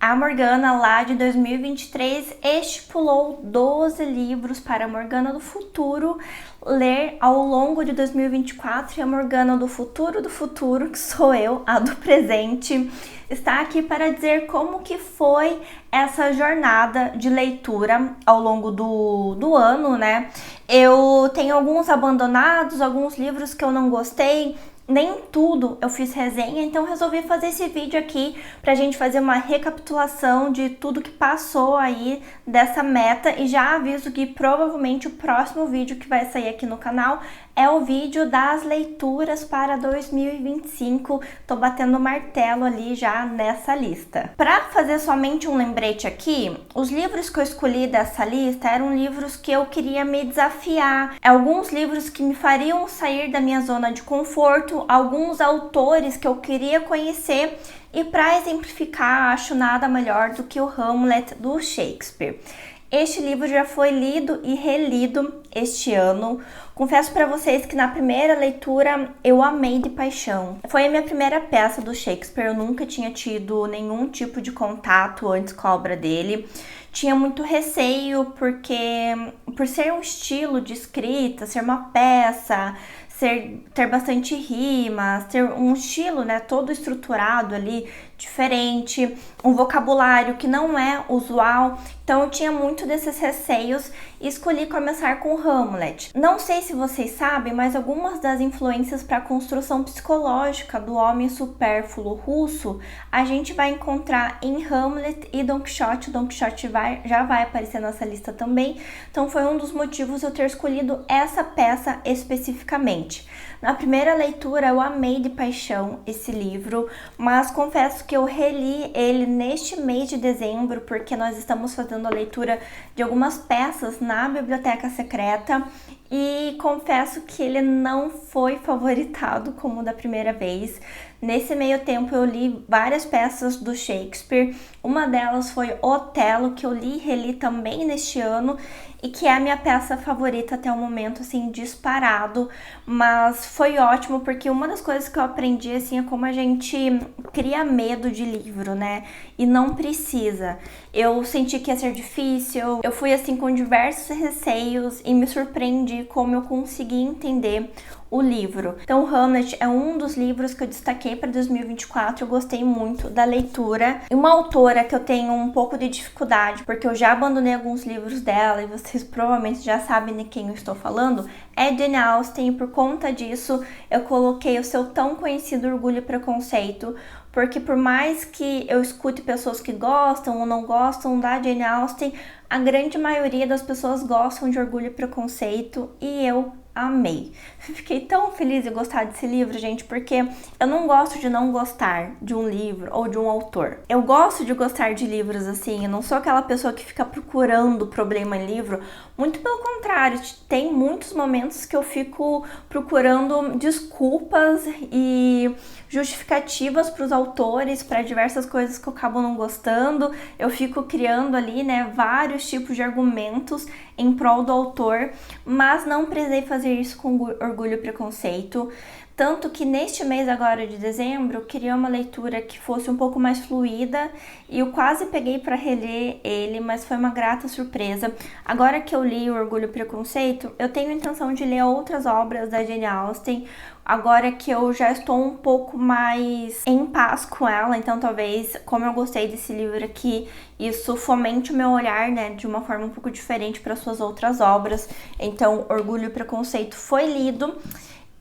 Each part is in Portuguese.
A Morgana, lá de 2023, estipulou 12 livros para a Morgana do futuro ler ao longo de 2024, e a Morgana do futuro, que sou eu, a do presente, está aqui para dizer como que foi essa jornada de leitura ao longo do ano, né? Eu tenho alguns abandonados, alguns livros que eu não gostei, nem tudo eu fiz resenha, então resolvi fazer esse vídeo aqui pra gente fazer uma recapitulação de tudo que passou aí dessa meta, e já aviso que provavelmente o próximo vídeo que vai sair aqui no canal é o vídeo das leituras para 2025, tô batendo martelo ali já nessa lista. Para fazer somente um lembrete aqui, os livros que eu escolhi dessa lista eram livros que eu queria me desafiar, alguns livros que me fariam sair da minha zona de conforto, alguns autores que eu queria conhecer, e para exemplificar, acho nada melhor do que o Hamlet do Shakespeare. Este livro já foi lido e relido este ano. Confesso para vocês que na primeira leitura eu amei de paixão. Foi a minha primeira peça do Shakespeare, eu nunca tinha tido nenhum tipo de contato antes com a obra dele. Tinha muito receio porque, por ser um estilo de escrita, ser uma peça, ter bastante rimas, ter um estilo, né, todo estruturado ali, diferente, um vocabulário que não é usual, então eu tinha muito desses receios e escolhi começar com Hamlet. Não sei se vocês sabem, mas algumas das influências para a construção psicológica do homem supérfluo russo a gente vai encontrar em Hamlet e Don Quixote. Don Quixote já vai aparecer nessa lista também, então foi um dos motivos eu ter escolhido essa peça especificamente. Na primeira leitura eu amei de paixão esse livro, mas confesso que eu reli ele neste mês de dezembro, porque nós estamos fazendo a leitura de algumas peças na Biblioteca Secreta, e confesso que ele não foi favoritado como da primeira vez. Nesse meio tempo eu li várias peças do Shakespeare, uma delas foi Otelo, que eu li e reli também neste ano, e que é a minha peça favorita até o momento, assim, disparado. Mas foi ótimo porque uma das coisas que eu aprendi, assim, é como a gente cria medo de livro, né? E não precisa. Eu senti que ia ser difícil, eu fui, assim, com diversos receios e me surpreendi como eu consegui entender o livro. Então, Hamlet é um dos livros que eu destaquei para 2024, eu gostei muito da leitura. E uma autora que eu tenho um pouco de dificuldade, porque eu já abandonei alguns livros dela, e vocês provavelmente já sabem de quem eu estou falando, é Jane Austen, e por conta disso eu coloquei o seu tão conhecido Orgulho e Preconceito, porque por mais que eu escute pessoas que gostam ou não gostam da Jane Austen, a grande maioria das pessoas gostam de Orgulho e Preconceito, e eu amei. Fiquei tão feliz de gostar desse livro, gente, porque eu não gosto de não gostar de um livro ou de um autor. Eu gosto de gostar de livros assim, eu não sou aquela pessoa que fica procurando problema em livro, muito pelo contrário, tem muitos momentos que eu fico procurando desculpas e justificativas para os autores, para diversas coisas que eu acabo não gostando. Eu fico criando ali, né, vários tipos de argumentos em prol do autor, mas não precisei fazer isso com Orgulho e Preconceito. Tanto que neste mês agora de dezembro, eu queria uma leitura que fosse um pouco mais fluida, e eu quase peguei para reler ele, mas foi uma grata surpresa. Agora que eu li o Orgulho e Preconceito, eu tenho a intenção de ler outras obras da Jane Austen, agora que eu já estou um pouco mais em paz com ela, então talvez, como eu gostei desse livro aqui, isso fomente o meu olhar, né, de uma forma um pouco diferente para suas outras obras. Então, Orgulho e Preconceito foi lido,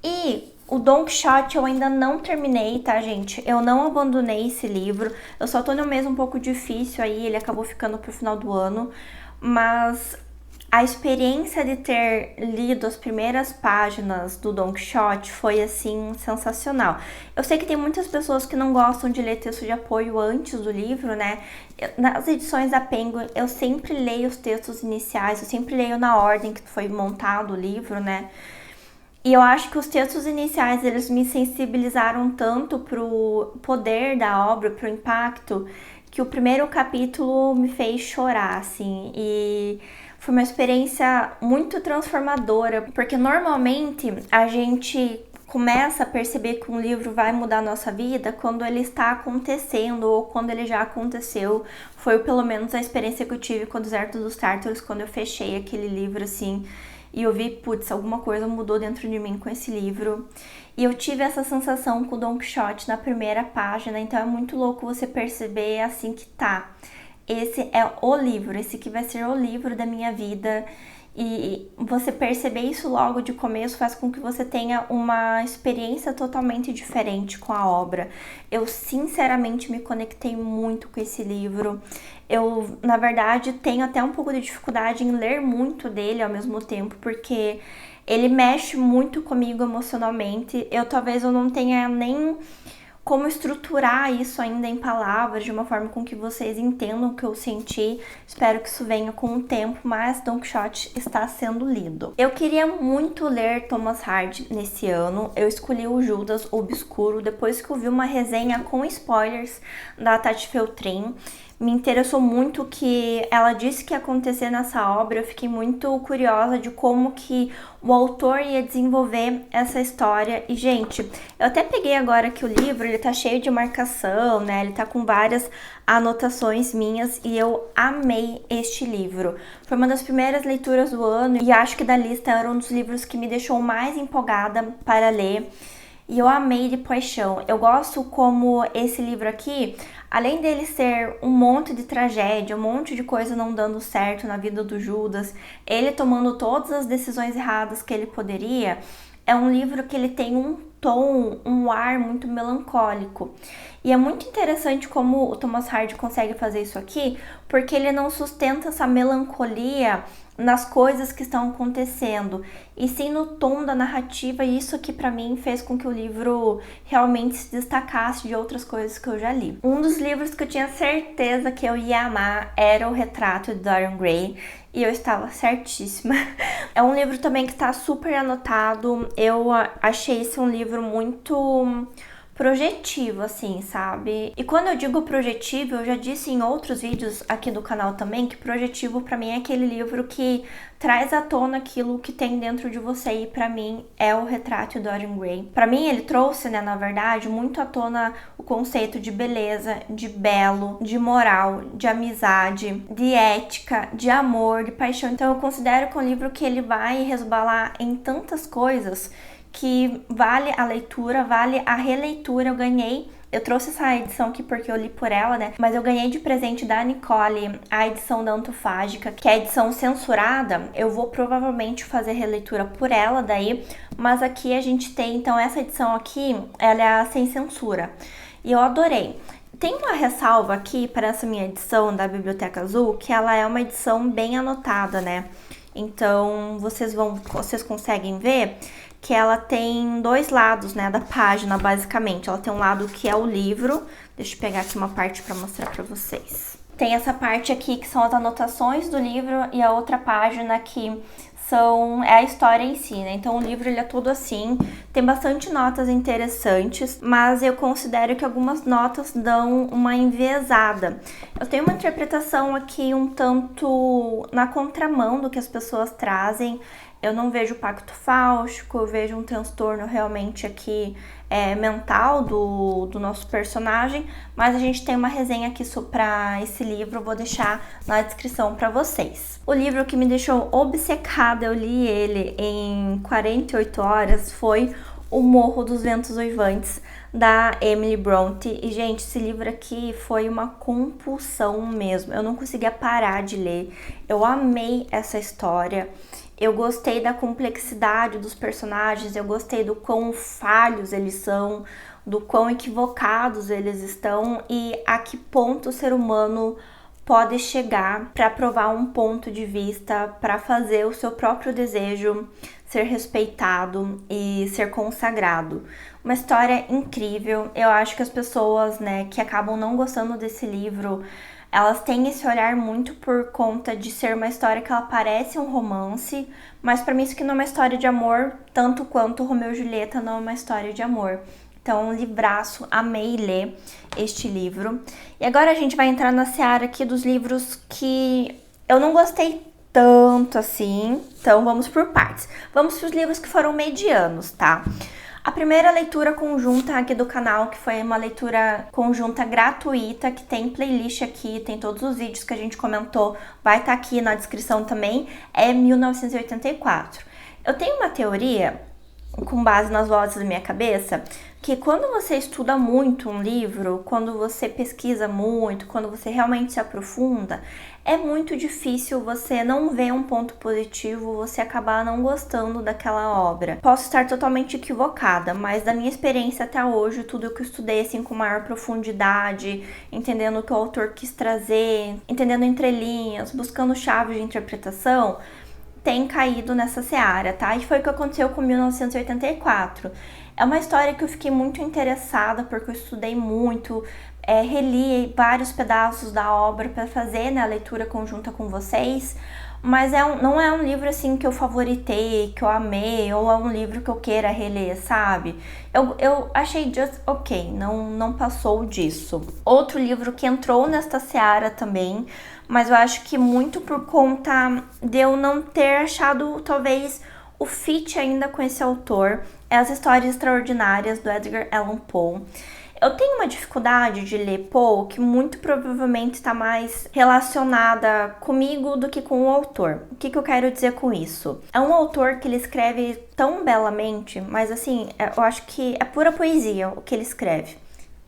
e o Don Quixote eu ainda não terminei, tá, gente? Eu não abandonei esse livro, eu só tô no mês um pouco difícil aí, ele acabou ficando pro final do ano, mas a experiência de ter lido as primeiras páginas do Don Quixote foi, assim, sensacional. Eu sei que tem muitas pessoas que não gostam de ler texto de apoio antes do livro, né? Nas edições da Penguin, eu sempre leio os textos iniciais, eu sempre leio na ordem que foi montado o livro, né? E eu acho que os textos iniciais, eles me sensibilizaram tanto pro poder da obra, pro impacto, que o primeiro capítulo me fez chorar, assim, e foi uma experiência muito transformadora, porque normalmente a gente começa a perceber que um livro vai mudar a nossa vida quando ele está acontecendo ou quando ele já aconteceu. Foi pelo menos a experiência que eu tive com o Deserto dos Tártaros, quando eu fechei aquele livro assim e eu vi, putz, alguma coisa mudou dentro de mim com esse livro. E eu tive essa sensação com o Don Quixote na primeira página, então é muito louco você perceber assim que tá. Esse é o livro, esse que vai ser o livro da minha vida. E você perceber isso logo de começo faz com que você tenha uma experiência totalmente diferente com a obra. Eu sinceramente me conectei muito com esse livro. Eu, na verdade, tenho até um pouco de dificuldade em ler muito dele ao mesmo tempo, porque ele mexe muito comigo emocionalmente. Talvez eu não tenha nem como estruturar isso ainda em palavras, de uma forma com que vocês entendam o que eu senti. Espero que isso venha com o tempo, mas Don Quixote está sendo lido. Eu queria muito ler Thomas Hardy nesse ano. Eu escolhi o Judas Obscuro depois que eu vi uma resenha com spoilers da Tati Feltrin. Me interessou muito o que ela disse que ia acontecer nessa obra. Eu fiquei muito curiosa de como que o autor ia desenvolver essa história. E, gente, eu até peguei agora que o livro, ele tá cheio de marcação, né? Ele tá com várias anotações minhas e eu amei este livro. Foi uma das primeiras leituras do ano e acho que da lista era um dos livros que me deixou mais empolgada para ler. E eu amei de paixão. Eu gosto como esse livro aqui, além dele ser um monte de tragédia, um monte de coisa não dando certo na vida do Judas, ele tomando todas as decisões erradas que ele poderia, é um livro que ele tem um tom, um ar muito melancólico. E é muito interessante como o Thomas Hardy consegue fazer isso aqui, porque ele não sustenta essa melancolia nas coisas que estão acontecendo, e sim no tom da narrativa, e isso aqui pra mim fez com que o livro realmente se destacasse de outras coisas que eu já li. Um dos livros que eu tinha certeza que eu ia amar era O Retrato de Dorian Gray, e eu estava certíssima. É um livro também que está super anotado. Eu achei esse um livro muito projetivo, assim, sabe? E quando eu digo projetivo, eu já disse em outros vídeos aqui do canal também que projetivo pra mim é aquele livro que traz à tona aquilo que tem dentro de você, e pra mim é O Retrato de Dorian Gray. Pra mim ele trouxe, né, na verdade, muito à tona o conceito de beleza, de belo, de moral, de amizade, de ética, de amor, de paixão. Então eu considero que é um livro que ele vai resbalar em tantas coisas que vale a leitura, vale a releitura. Eu trouxe essa edição aqui porque eu li por ela, né? Mas eu ganhei de presente da Nicole a edição da Antofágica, que é a edição censurada. Eu vou provavelmente fazer releitura por ela daí, mas aqui a gente tem, então, essa edição aqui, ela é a sem censura. E eu adorei. Tem uma ressalva aqui para essa minha edição da Biblioteca Azul, que ela é uma edição bem anotada, né? Então, vocês conseguem ver que ela tem dois lados, né, da página, basicamente. Ela tem um lado que é o livro. Deixa eu pegar aqui uma parte para mostrar para vocês. Tem essa parte aqui que são as anotações do livro e a outra página que é a história em si, né? Então o livro ele é todo assim, tem bastante notas interessantes, mas eu considero que algumas notas dão uma enviesada. Eu tenho uma interpretação aqui um tanto na contramão do que as pessoas trazem. Eu não vejo pacto fáustico, eu vejo um transtorno realmente aqui mental do nosso personagem, mas a gente tem uma resenha aqui para esse livro, eu vou deixar na descrição para vocês. O livro que me deixou obcecada, eu li ele em 48 horas, foi O Morro dos Ventos Uivantes, da Emily Bronte. E, gente, esse livro aqui foi uma compulsão mesmo, eu não conseguia parar de ler. Eu amei essa história. Eu gostei da complexidade dos personagens, eu gostei do quão falhos eles são, do quão equivocados eles estão e a que ponto o ser humano pode chegar para provar um ponto de vista, para fazer o seu próprio desejo ser respeitado e ser consagrado. Uma história incrível. Eu acho que as pessoas, né, que acabam não gostando desse livro, elas têm esse olhar muito por conta de ser uma história que ela parece um romance, mas pra mim isso aqui não é uma história de amor, tanto quanto Romeu e Julieta não é uma história de amor. Então, um livraço, amei ler este livro. E agora a gente vai entrar na seara aqui dos livros que eu não gostei tanto assim, então vamos por partes. Vamos pros livros que foram medianos, tá? A primeira leitura conjunta aqui do canal, que foi uma leitura conjunta gratuita, que tem playlist aqui, tem todos os vídeos que a gente comentou, vai estar aqui na descrição também, é 1984. Eu tenho uma teoria, com base nas vozes da minha cabeça, que quando você estuda muito um livro, quando você pesquisa muito, quando você realmente se aprofunda, é muito difícil você não ver um ponto positivo, você acabar não gostando daquela obra. Posso estar totalmente equivocada, mas da minha experiência até hoje, tudo que eu estudei assim com maior profundidade, entendendo o que o autor quis trazer, entendendo entrelinhas, buscando chaves de interpretação, tem caído nessa seara, tá? E foi o que aconteceu com 1984. É uma história que eu fiquei muito interessada, porque eu estudei muito, reli vários pedaços da obra para fazer, né, a leitura conjunta com vocês, mas não é um livro assim que eu favoritei, que eu amei, ou é um livro que eu queira reler, sabe? Eu achei just ok, não passou disso. Outro livro que entrou nesta seara também, mas eu acho que muito por conta de eu não ter achado, talvez, o fit ainda com esse autor, é As Histórias Extraordinárias, do Edgar Allan Poe. Eu tenho uma dificuldade de ler Poe que muito provavelmente está mais relacionada comigo do que com o autor. O que eu quero dizer com isso? É um autor que ele escreve tão belamente, mas assim, eu acho que é pura poesia o que ele escreve.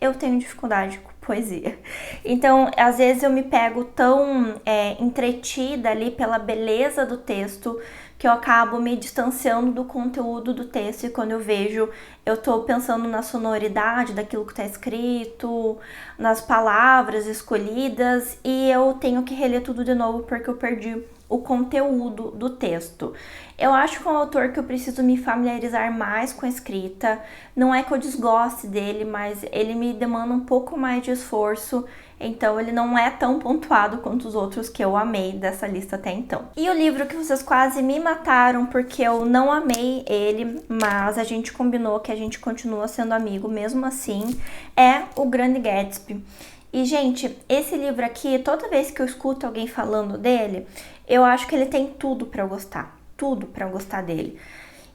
Eu tenho dificuldade com poesia. Então, às vezes eu me pego tão entretida ali pela beleza do texto que eu acabo me distanciando do conteúdo do texto, e quando eu vejo, eu tô pensando na sonoridade daquilo que tá escrito, nas palavras escolhidas, e eu tenho que reler tudo de novo porque eu perdi o conteúdo do texto. Eu acho que é um autor que eu preciso me familiarizar mais com a escrita. Não é que eu desgoste dele, mas ele me demanda um pouco mais de esforço, então ele não é tão pontuado quanto os outros que eu amei dessa lista até então. E o livro que vocês quase me mataram porque eu não amei ele, mas a gente combinou que a gente continua sendo amigo mesmo assim, é O Grande Gatsby. E, gente, esse livro aqui, toda vez que eu escuto alguém falando dele, eu acho que ele tem tudo pra eu gostar. Tudo pra eu gostar dele.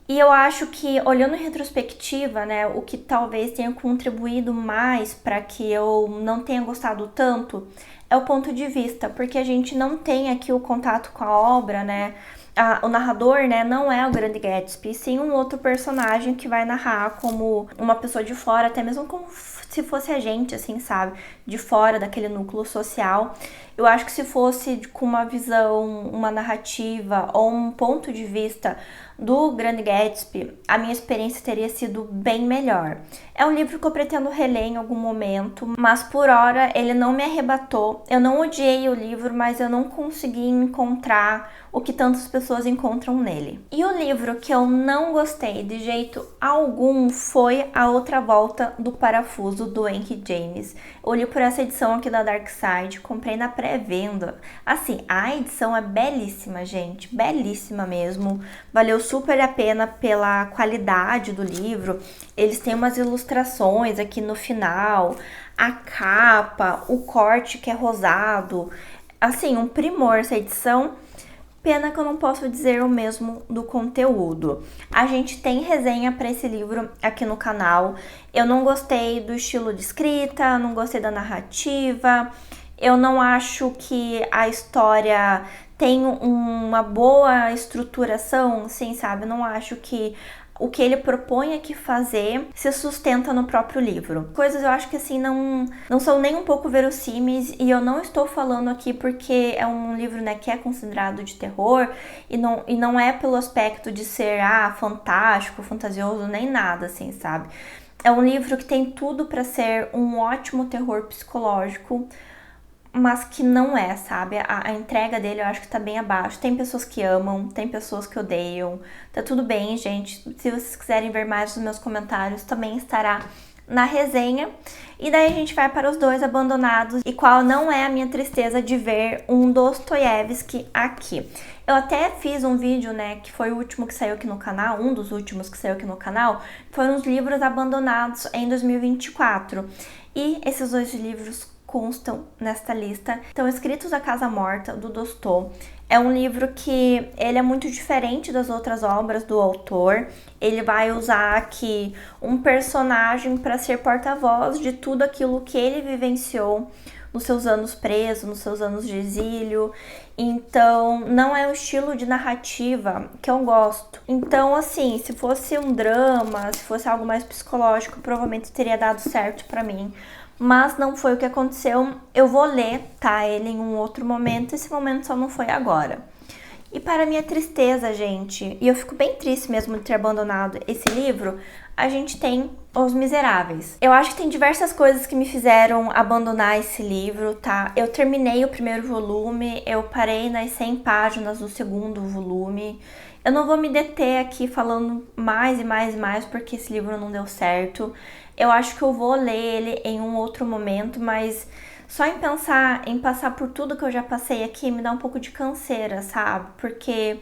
E eu acho que, olhando em retrospectiva, né, o que talvez tenha contribuído mais para que eu não tenha gostado tanto é o ponto de vista, porque a gente não tem aqui o contato com a obra, né? O narrador, né, não é o Grande Gatsby, sim um outro personagem que vai narrar como uma pessoa de fora, até mesmo como se fosse a gente, assim, sabe? De fora daquele núcleo social. Eu acho que se fosse com uma visão, uma narrativa ou um ponto de vista do Grande Gatsby, a minha experiência teria sido bem melhor. É um livro que eu pretendo reler em algum momento, mas por hora ele não me arrebatou. Eu não odiei o livro, mas eu não consegui encontrar o que tantas pessoas encontram nele. E o livro que eu não gostei de jeito algum foi A Outra Volta do Parafuso, do Henry James. Eu li por essa edição aqui da Dark Side, comprei na pré-venda. Assim, a edição é belíssima, gente, belíssima mesmo. Valeu super a pena pela qualidade do livro. Eles têm umas ilustrações aqui no final, a capa, o corte que é rosado. Assim, um primor essa edição. Pena que eu não posso dizer o mesmo do conteúdo. A gente tem resenha para esse livro aqui no canal. Eu não gostei do estilo de escrita, não gostei da narrativa. Eu não acho que a história tem uma boa estruturação, assim, sabe? Eu não acho que o que ele propõe aqui fazer se sustenta no próprio livro. Coisas eu acho que assim não são nem um pouco verossímeis, e eu não estou falando aqui porque é um livro, né, que é considerado de terror e não é pelo aspecto de ser fantástico, fantasioso, nem nada assim, sabe? É um livro que tem tudo para ser um ótimo terror psicológico, mas que não é, sabe? A entrega dele eu acho que tá bem abaixo. Tem pessoas que amam, tem pessoas que odeiam. Tá tudo bem, gente. Se vocês quiserem ver mais dos meus comentários, também estará na resenha. E daí a gente vai para Os Dois Abandonados, e qual não é a minha tristeza de ver um Dostoiévski aqui. Eu até fiz um vídeo, né, que foi o último que saiu aqui no canal, um dos últimos que saiu aqui no canal, foram os livros abandonados em 2024. E esses dois livros constam nesta lista. Então, Escritos da Casa Morta, do Dostô, é um livro que ele é muito diferente das outras obras do autor. Ele vai usar aqui um personagem para ser porta-voz de tudo aquilo que ele vivenciou nos seus anos preso, nos seus anos de exílio. Então, não é o estilo de narrativa que eu gosto. Então, assim, se fosse um drama, se fosse algo mais psicológico, provavelmente teria dado certo pra mim. Mas não foi o que aconteceu. Eu vou ler, tá, ele em um outro momento. Esse momento só não foi agora. E para minha tristeza, gente, e eu fico bem triste mesmo de ter abandonado esse livro, a gente tem Os Miseráveis. Eu acho que tem diversas coisas que me fizeram abandonar esse livro, tá? Eu terminei o primeiro volume, eu parei nas 100 páginas do segundo volume. Eu não vou me deter aqui falando mais e mais e mais, porque esse livro não deu certo. Eu acho que eu vou ler ele em um outro momento, mas só em pensar em passar por tudo que eu já passei aqui me dá um pouco de canseira, sabe? Porque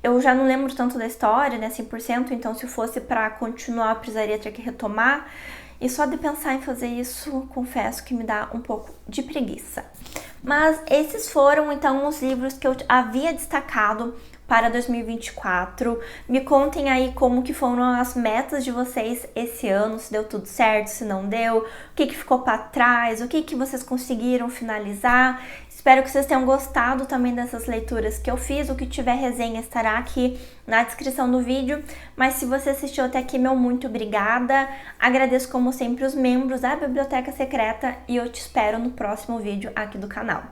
eu já não lembro tanto da história, né, 100%, então se fosse pra continuar eu precisaria ter que retomar. E só de pensar em fazer isso, confesso que me dá um pouco de preguiça. Mas esses foram, então, os livros que eu havia destacado para 2024. Me contem aí como que foram as metas de vocês esse ano, se deu tudo certo, se não deu, o que ficou para trás, o que vocês conseguiram finalizar. Espero que vocês tenham gostado também dessas leituras que eu fiz. O que tiver resenha estará aqui na descrição do vídeo. Mas se você assistiu até aqui, meu muito obrigada. Agradeço como sempre os membros da Biblioteca Secreta e eu te espero no próximo vídeo aqui do canal.